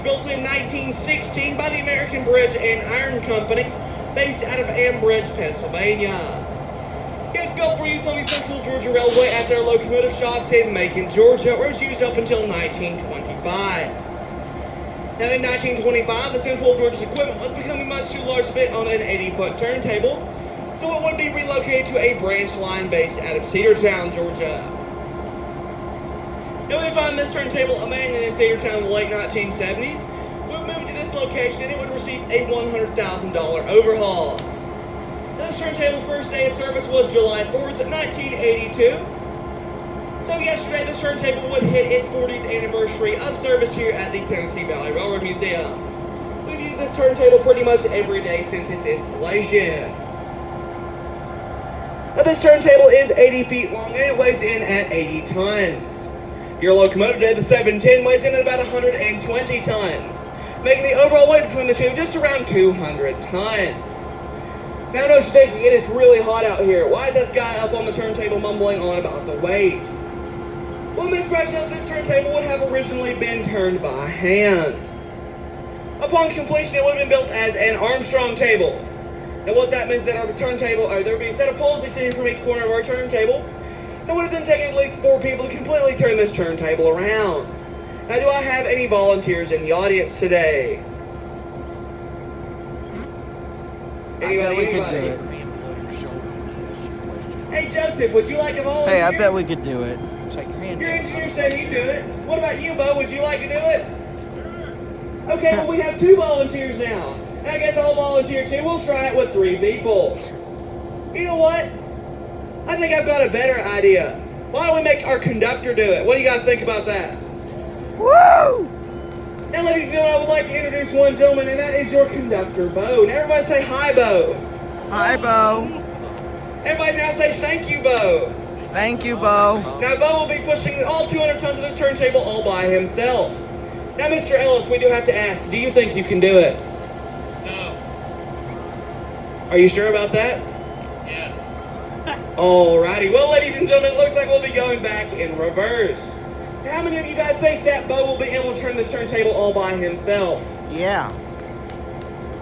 built in 1916 by the American Bridge and Iron Company, based out of Ambridge, Pennsylvania. It was built for use on the Central Georgia Railway at their locomotive shops in Macon, Georgia, where it was used up until 1925. Now in 1925, the Central Georgia's equipment was becoming much too large to fit on an 80-foot turntable, so it would be relocated to a branch line based out of Cedartown, Georgia. Now we find this turntable abandoned in Cedartown in the late 1970s. We would move to this location and it would receive a $100,000 overhaul. This turntable's first day of service was July 4th, 1982. So yesterday, this turntable would hit its 40th anniversary of service here at the Tennessee Valley Railroad Museum. We've used this turntable pretty much every day since its installation. Now this turntable is 80 feet long and it weighs in at 80 tons. Your locomotive today, the 710, weighs in at about 120 tons, making the overall weight between the two just around 200 tons. Now, no thinking, it is really hot out here. Why is this guy up on the turntable mumbling on about the weight? Well, misdirection of this turntable would have originally been turned by hand. Upon completion, it would have been built as an Armstrong table. Now, what that means is that our turntable, there would be a set of poles extending from each corner of our turntable. It would have then taken at least 4 people to completely turn this turntable around. Now, do I have any volunteers in the audience today? Anybody? We could do it. Hey Joseph, would you like to volunteer? Hey, I bet we could do it. Take your hand. Your engineer said he'd do it. What about you, Bo? Would you like to do it? Okay, well we have 2 volunteers now. And I guess I'll volunteer too. We'll try it with 3 people. You know what? I think I've got a better idea. Why don't we make our conductor do it? What do you guys think about that? Woo! Now, ladies and gentlemen, I would like to introduce one gentleman, and that is your conductor, Bo. Now, everybody say hi, Bo. Hi, Bo. Everybody now say thank you, Bo. Thank you, Bo. Now, Bo will be pushing all 200 tons of this turntable all by himself. Now, Mr. Ellis, we do have to ask, do you think you can do it? No. Are you sure about that? Yes. Alrighty. Well, ladies and gentlemen, it looks like we'll be going back in reverse. Now, how many of you guys think that Bo will be able to turn this turntable all by himself? Yeah.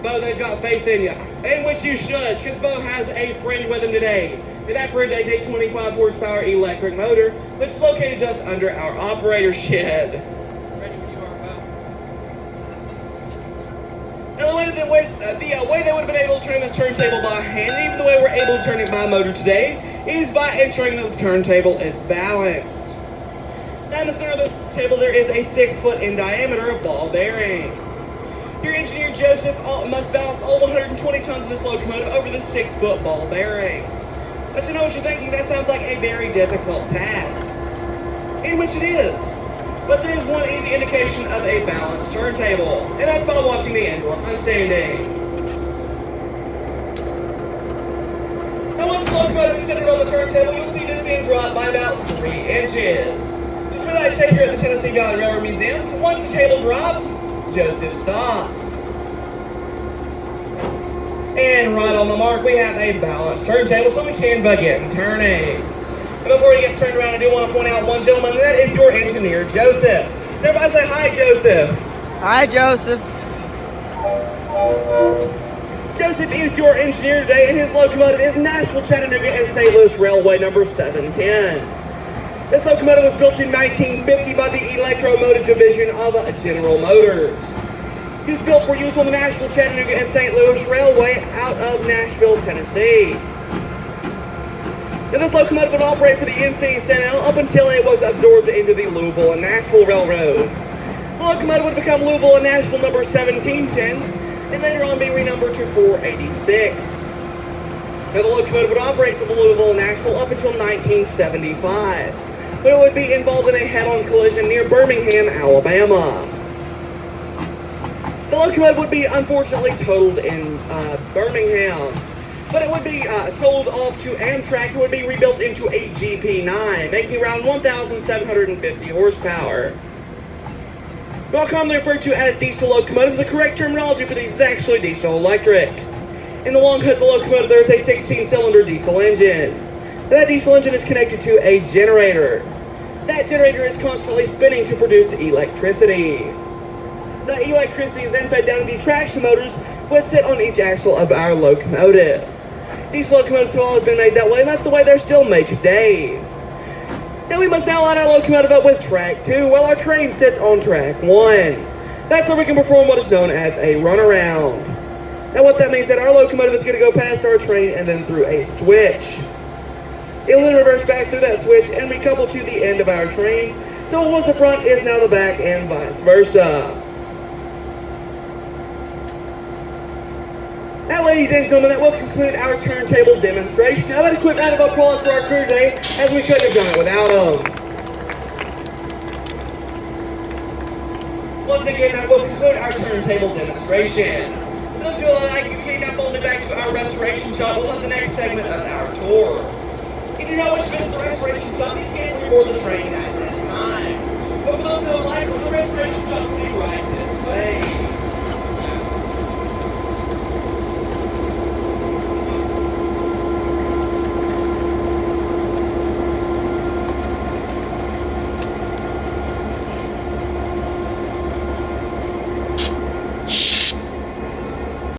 Bo, they've got faith in you. And which you should, because Bo has a friend with him today. And that friend is a 25 horsepower electric motor, which is located just under our operator shed. Ready when you are, Bo. Now, the way they would have been able to turn this turntable by hand, even the way we're able to turn it by motor today, is by ensuring that the turntable is balanced. Now in the center of the table there is a 6-foot in diameter ball bearing. Your engineer Joseph must balance all 120 tons of this locomotive over the 6-foot ball bearing. But you know what you're thinking, that sounds like a very difficult task. In which it is. But there is one easy indication of a balanced turntable, and that's by watching the end while I'm standing. Now once the locomotive is centered on the turntable, you'll see this end drop by about 3 inches. What I say here at the Tennessee Valley Railroad Museum, once the table drops, Joseph stops. And right on the mark, we have a balanced turntable, so we can begin turning. And before he gets turned around, I do want to point out one gentleman, and that is your engineer, Joseph. Everybody say hi, Joseph. Hi, Joseph. Joseph is your engineer today, and his locomotive is Nashville, Chattanooga, and St. Louis Railway number 710. This locomotive was built in 1950 by the Electromotive Division of General Motors. It was built for use on the Nashville, Chattanooga, and St. Louis Railway out of Nashville, Tennessee. Now, this locomotive would operate for the NC St.L. up until it was absorbed into the Louisville and Nashville Railroad. The locomotive would become Louisville and Nashville number 1710, and later on be renumbered to 486. Now, the locomotive would operate for the Louisville and Nashville up until 1975. But it would be involved in a head-on collision near Birmingham, Alabama. The locomotive would be unfortunately totaled in Birmingham, but it would be sold off to Amtrak. It would be rebuilt into a GP9, making around 1,750 horsepower. While commonly referred to as diesel locomotives, the correct terminology for these is actually diesel electric. In the long hood of the locomotive, there is a 16-cylinder diesel engine. That diesel engine is connected to a generator. That generator is constantly spinning to produce electricity. The electricity is then fed down to the traction motors, which sit on each axle of our locomotive. These locomotives have always been made that way, and that's the way they're still made today. Now we must now line our locomotive up with track 2, while our train sits on track 1. That's where we can perform what is known as a runaround. Now what that means is that our locomotive is going to go past our train and then through a switch. It'll then reverse back through that switch and recouple to the end of our train, so once the front is now the back and vice versa. Now, ladies and gentlemen, that will conclude our turntable demonstration. Now, let a quick round of applause for our crew today, as we couldn't have done it without them. Once again, that will conclude our turntable demonstration. For those who like, you can now fold it back to our restoration shop. We'll have the next segment of our tour. If you know which is the restoration shop, you can reboard the train at this time. But for those who like, the restoration shop will be right this way.